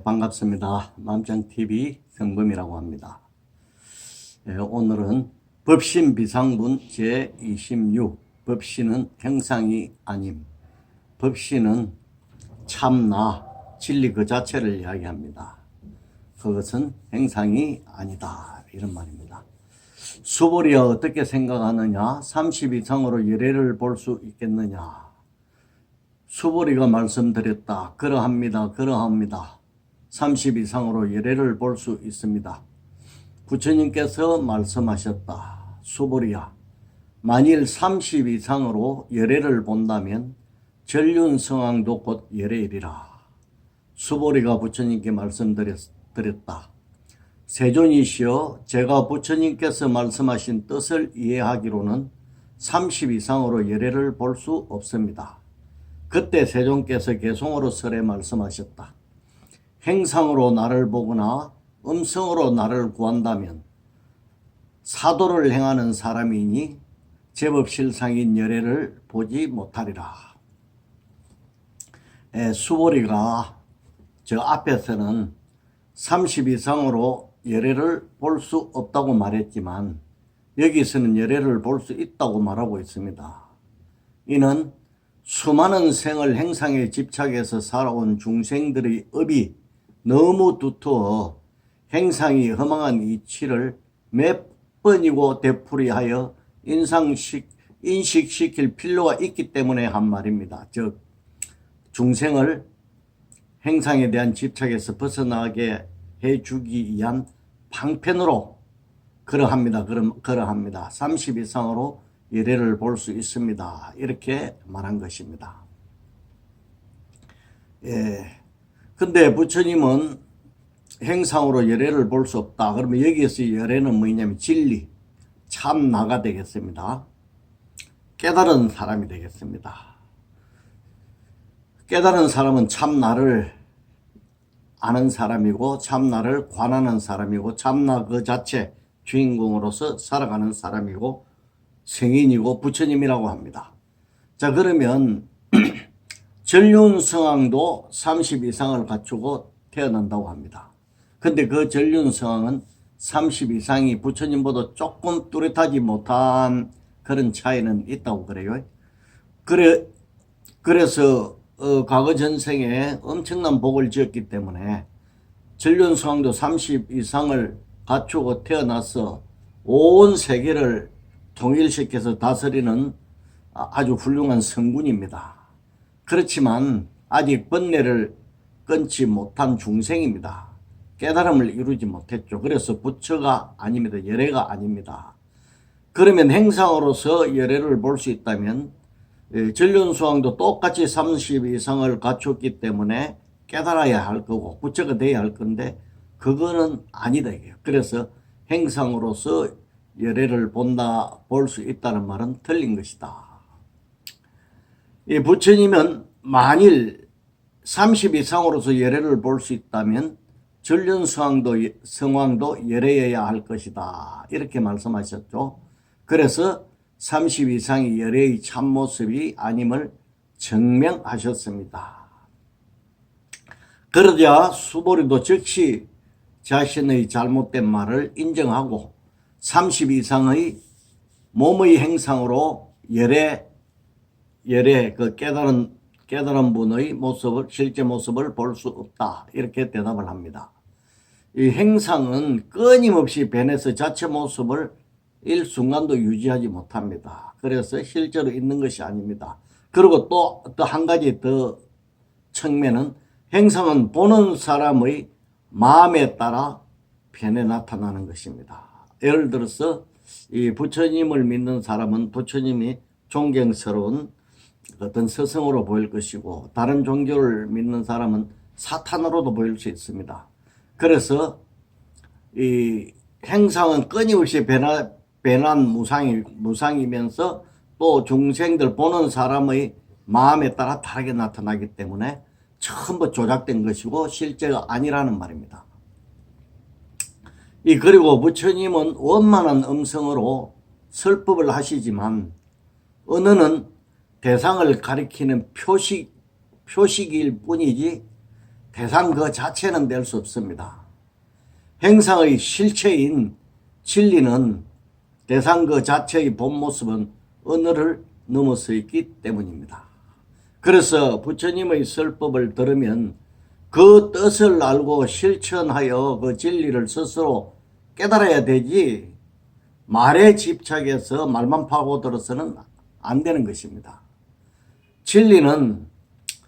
반갑습니다. 맘짱TV 성범이라고 합니다. 오늘은 법신 비상분 제26 법신은 행상이 아님, 법신은 참나 진리 그 자체를 이야기합니다. 그것은 행상이 아니다, 이런 말입니다. 수보리가 어떻게 생각하느냐, 30 이상으로 열애를 볼 수 있겠느냐. 수보리가 말씀드렸다. 그러합니다. 그러합니다. 30 이상으로 열애를 볼 수 있습니다. 부처님께서 말씀하셨다. 수보리야, 만일 30 이상으로 열애를 본다면 전륜성황도 곧 열애이리라. 수보리가 부처님께 말씀드렸다. 세존이시여, 제가 부처님께서 말씀하신 뜻을 이해하기로는 30 이상으로 열애를 볼 수 없습니다. 그때 세존께서 개송으로 설에 말씀하셨다. 행상으로 나를 보거나 음성으로 나를 구한다면 사도를 행하는 사람이니 제법 실상인 열애를 보지 못하리라. 수보리가 저 앞에서는 30 이상으로 열애를 볼 수 없다고 말했지만 여기서는 열애를 볼 수 있다고 말하고 있습니다. 이는 수많은 생을 행상에 집착해서 살아온 중생들의 업이 너무 두터워 행상이 허망한 이치를 몇 번이고 되풀이하여 인식시킬 필요가 있기 때문에 한 말입니다. 즉 중생을 행상에 대한 집착에서 벗어나게 해주기 위한 방편으로 그러합니다. 그러합니다. 30 이상으로 열애를 볼 수 있습니다. 이렇게 말한 것입니다. 근데 부처님은 행상으로 열애를 볼 수 없다. 그러면 여기에서 열애는 뭐냐면 진리, 참나가 되겠습니다. 깨달은 사람이 되겠습니다. 깨달은 사람은 참나를 아는 사람이고 참나를 관하는 사람이고 참나 그 자체 주인공으로서 살아가는 사람이고 성인이고 부처님이라고 합니다. 자, 그러면 전륜성황도 30 이상을 갖추고 태어난다고 합니다. 근데 그 전륜성황은 30 이상이 부처님보다 조금 뚜렷하지 못한 그런 차이는 있다고 그래요. 그래서 과거 전생에 엄청난 복을 지었기 때문에 전륜성황도 30 이상을 갖추고 태어나서 온 세계를 통일시켜서 다스리는 아주 훌륭한 성군입니다. 그렇지만 아직 번뇌를 끊지 못한 중생입니다. 깨달음을 이루지 못했죠. 그래서 부처가 아닙니다. 열애가 아닙니다. 그러면 행상으로서 열애를 볼 수 있다면 전륜성황도 똑같이 30 이상을 갖췄기 때문에 깨달아야 할 거고 부처가 돼야 할 건데 그거는 아니다 이게요. 그래서 행상으로서 열애를 볼 수 있다는 말은 틀린 것이다. 이 부처님은 만일 30 이상으로서 열애를 볼 수 있다면 전륜성황도 열애여야 할 것이다. 이렇게 말씀하셨죠. 그래서 30 이상의 열애의 참모습이 아님을 증명하셨습니다. 그러자 수보리도 즉시 자신의 잘못된 말을 인정하고 30 이상의 몸의 행상으로 열애 그 깨달은 분의 모습을 실제 모습을 볼 수 없다. 이렇게 대답을 합니다. 이 행상은 끊임없이 변해서 자체 모습을 일순간도 유지하지 못합니다. 그래서 실제로 있는 것이 아닙니다. 그리고 또 한 가지 더 측면은 행상은 보는 사람의 마음에 따라 변해 나타나는 것입니다. 예를 들어서 이 부처님을 믿는 사람은 부처님이 존경스러운 어떤 스승으로 보일 것이고 다른 종교를 믿는 사람은 사탄으로도 보일 수 있습니다. 그래서 이 행상은 끊임없이 변한 무상이면서 또 중생들 보는 사람의 마음에 따라 다르게 나타나기 때문에 전부 조작된 것이고 실제가 아니라는 말입니다. 그리고 부처님은 원만한 음성으로 설법을 하시지만 언어는 대상을 가리키는 표식일 뿐이지 대상 그 자체는 될 수 없습니다. 행상의 실체인 진리는 대상 그 자체의 본 모습은 언어를 넘어서 있기 때문입니다. 그래서 부처님의 설법을 들으면 그 뜻을 알고 실천하여 그 진리를 스스로 깨달아야 되지, 말에 집착해서 말만 파고들어서는 안 되는 것입니다. 진리는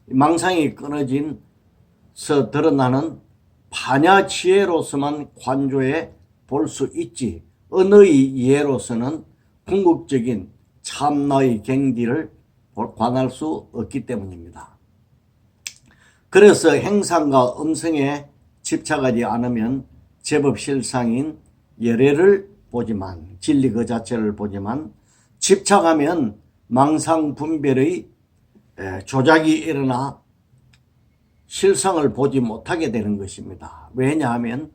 망상이 끊어진서 드러나는 반야 지혜로서만 관조해 볼 수 있지, 언어의 이해로서는 궁극적인 참나의 경지를 관할 수 없기 때문입니다. 그래서 행상과 음성에 집착하지 않으면 제법 실상인 열애를 보지만, 진리 그 자체를 보지만, 집착하면 망상 분별의 조작이 일어나 실상을 보지 못하게 되는 것입니다. 왜냐하면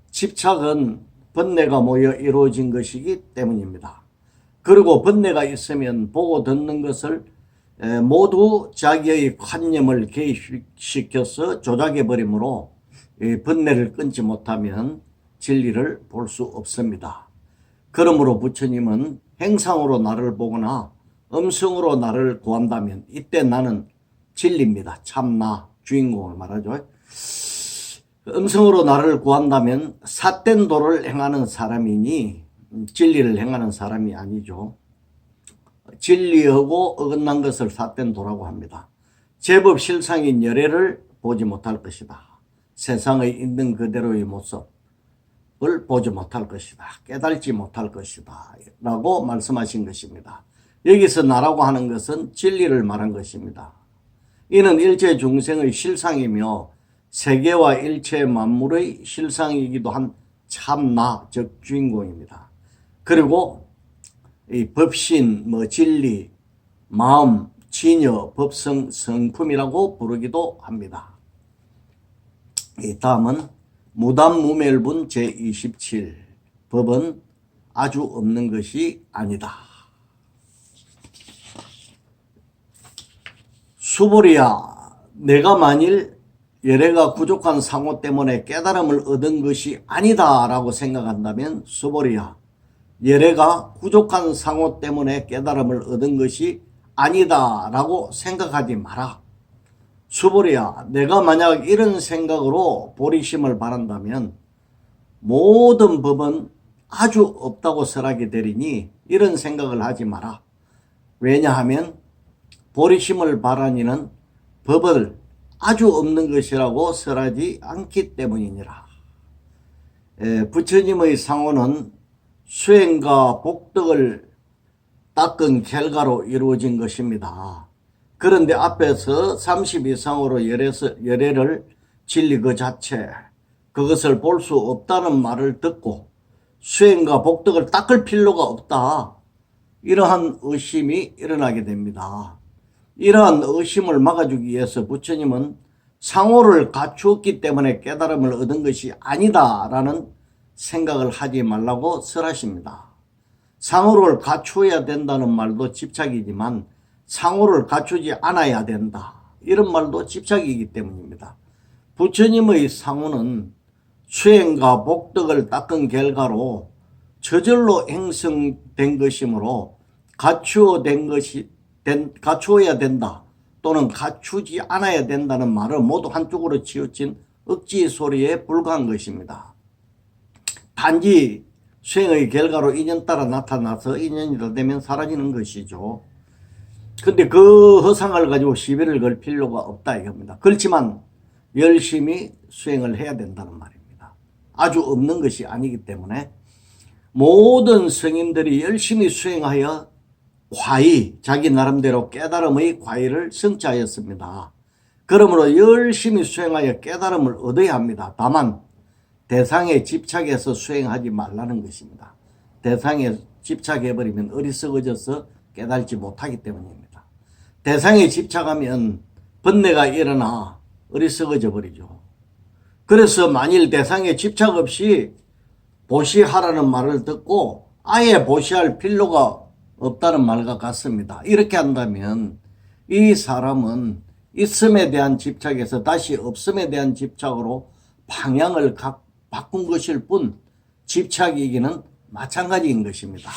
집착은 번뇌가 모여 이루어진 것이기 때문입니다. 그리고 번뇌가 있으면 보고 듣는 것을 모두 자기의 관념을 개입시켜서 조작해버리므로 번뇌를 끊지 못하면 진리를 볼 수 없습니다. 그러므로 부처님은 행상으로 나를 보거나 음성으로 나를 구한다면 이때 나는 진리입니다. 참나, 주인공을 말하죠. 음성으로 나를 구한다면 삿된 도를 행하는 사람이니 진리를 행하는 사람이 아니죠. 진리하고 어긋난 것을 삿된 도라고 합니다. 제법 실상인 열애를 보지 못할 것이다. 세상의 있는 그대로의 모습을 보지 못할 것이다. 깨달지 못할 것이다. 라고 말씀하신 것입니다. 여기서 나라고 하는 것은 진리를 말한 것입니다. 이는 일체 중생의 실상이며 세계와 일체 만물의 실상이기도 한 참나, 즉 주인공입니다. 그리고 이 법신, 진리, 마음, 진여, 법성, 성품이라고 부르기도 합니다. 이 다음은 무담무멸분 제27, 법은 아주 없는 것이 아니다. 수보리야, 내가 만일 열애가 부족한 상호 때문에 깨달음을 얻은 것이 아니다 라고 생각한다면, 수보리야, 열애가 부족한 상호 때문에 깨달음을 얻은 것이 아니다 라고 생각하지 마라. 수보리야, 내가 만약 이런 생각으로 보리심을 바란다면 모든 법은 아주 없다고 설하게 되리니 이런 생각을 하지 마라. 왜냐하면 보리심을 바라니는 법을 아주 없는 것이라고 설하지 않기 때문이니라. 부처님의 상호는 수행과 복덕을 닦은 결과로 이루어진 것입니다. 그런데 앞에서 30 이상으로 열애를 진리 그 자체, 그것을 볼 수 없다는 말을 듣고 수행과 복덕을 닦을 필요가 없다, 이러한 의심이 일어나게 됩니다. 이러한 의심을 막아주기 위해서 부처님은 상호를 갖추었기 때문에 깨달음을 얻은 것이 아니다 라는 생각을 하지 말라고 설하십니다. 상호를 갖추어야 된다는 말도 집착이지만 상호를 갖추지 않아야 된다, 이런 말도 집착이기 때문입니다. 부처님의 상호는 수행과 복덕을 닦은 결과로 저절로 형성된 것이므로 갖추어야 된다 또는 갖추지 않아야 된다는 말은 모두 한쪽으로 치우친 억지 소리에 불과한 것입니다. 단지 수행의 결과로 인연 따라 나타나서 인연이 다 되면 사라지는 것이죠. 근데 그 허상을 가지고 시비를 걸 필요가 없다 이겁니다. 그렇지만 열심히 수행을 해야 된다는 말입니다. 아주 없는 것이 아니기 때문에 모든 성인들이 열심히 수행하여 과의, 자기 나름대로 깨달음의 과의를 성취하였습니다. 그러므로 열심히 수행하여 깨달음을 얻어야 합니다. 다만 대상에 집착해서 수행하지 말라는 것입니다. 대상에 집착해버리면 어리석어져서 깨달지 못하기 때문입니다. 대상에 집착하면 번뇌가 일어나 어리석어져 버리죠. 그래서 만일 대상에 집착 없이 보시하라는 말을 듣고 아예 보시할 필요가 없다는 말과 같습니다. 이렇게 한다면 이 사람은 있음에 대한 집착에서 다시 없음에 대한 집착으로 방향을 바꾼 것일 뿐 집착이기는 마찬가지인 것입니다.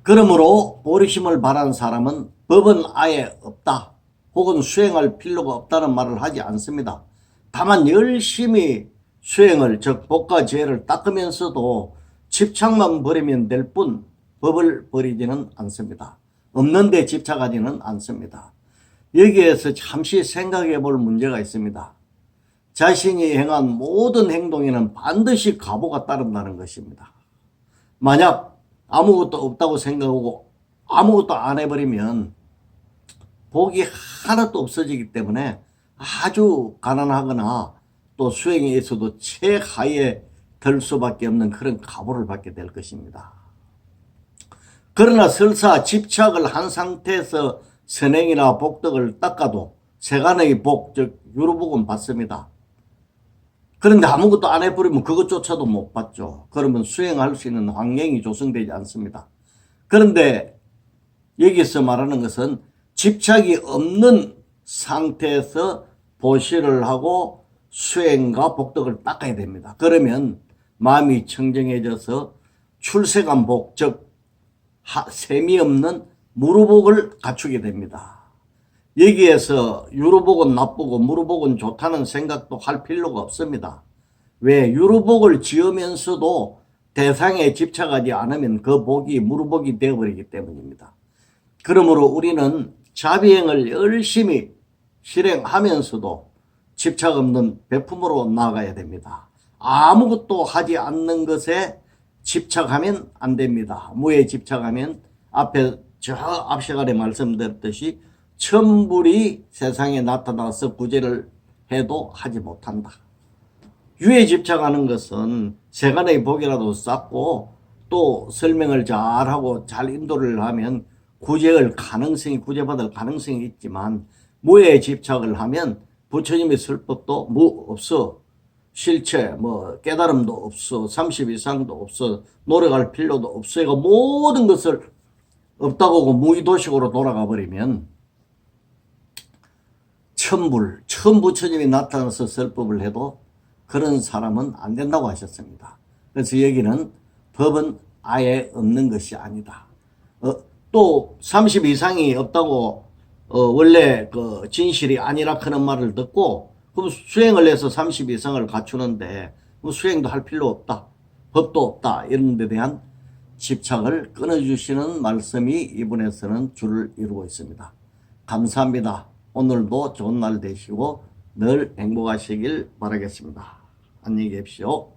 그러므로 보리심을 바란 사람은 법은 아예 없다 혹은 수행할 필요가 없다는 말을 하지 않습니다. 다만 열심히 수행을 즉 복과 죄를 닦으면서도 집착만 버리면 될 뿐 법을 버리지는 않습니다. 없는 데 집착하지는 않습니다. 여기에서 잠시 생각해 볼 문제가 있습니다. 자신이 행한 모든 행동에는 반드시 과보가 따른다는 것입니다. 만약 아무것도 없다고 생각하고 아무것도 안 해버리면 복이 하나도 없어지기 때문에 아주 가난하거나 또 수행에 있어도 최하위에 들 수밖에 없는 그런 과보를 받게 될 것입니다. 그러나 설사 집착을 한 상태에서 선행이나 복덕을 닦아도 세간의 복, 즉 유로복은 받습니다. 그런데 아무것도 안 해버리면 그것조차도 못 받죠. 그러면 수행할 수 있는 환경이 조성되지 않습니다. 그런데 여기서 말하는 것은 집착이 없는 상태에서 보시를 하고 수행과 복덕을 닦아야 됩니다. 그러면 마음이 청정해져서 출세간 복, 즉 셈이 없는 무루복을 갖추게 됩니다. 여기에서 유루복은 나쁘고 무루복은 좋다는 생각도 할 필요가 없습니다. 왜? 유루복을 지으면서도 대상에 집착하지 않으면 그 복이 무루복이 되어버리기 때문입니다. 그러므로 우리는 자비행을 열심히 실행하면서도 집착 없는 베품으로 나아가야 됩니다. 아무것도 하지 않는 것에 집착하면 안 됩니다. 무에 집착하면 앞에 앞 시간에 말씀드렸듯이 천불이 세상에 나타나서 구제를 해도 하지 못한다. 유에 집착하는 것은 세간의 복이라도 쌓고 또 설명을 잘하고 잘 인도를 하면 구제받을 가능성이 있지만 무에 집착을 하면 부처님의 설법도 무 없어. 실체, 깨달음도 없어. 30 이상도 없어. 노력할 필요도 없어. 이거 모든 것을 없다고 하고 무의도식으로 돌아가 버리면 처음 부처님이 나타나서 설법을 해도 그런 사람은 안 된다고 하셨습니다. 그래서 여기는 법은 아예 없는 것이 아니다. 또 30 이상이 없다고 원래 그 진실이 아니라 하는 말을 듣고 그럼 수행을 해서 30 이상을 갖추는데 수행도 할 필요 없다. 법도 없다. 이런 데 대한 집착을 끊어주시는 말씀이 이분에서는 줄을 이루고 있습니다. 감사합니다. 오늘도 좋은 날 되시고 늘 행복하시길 바라겠습니다. 안녕히 계십시오.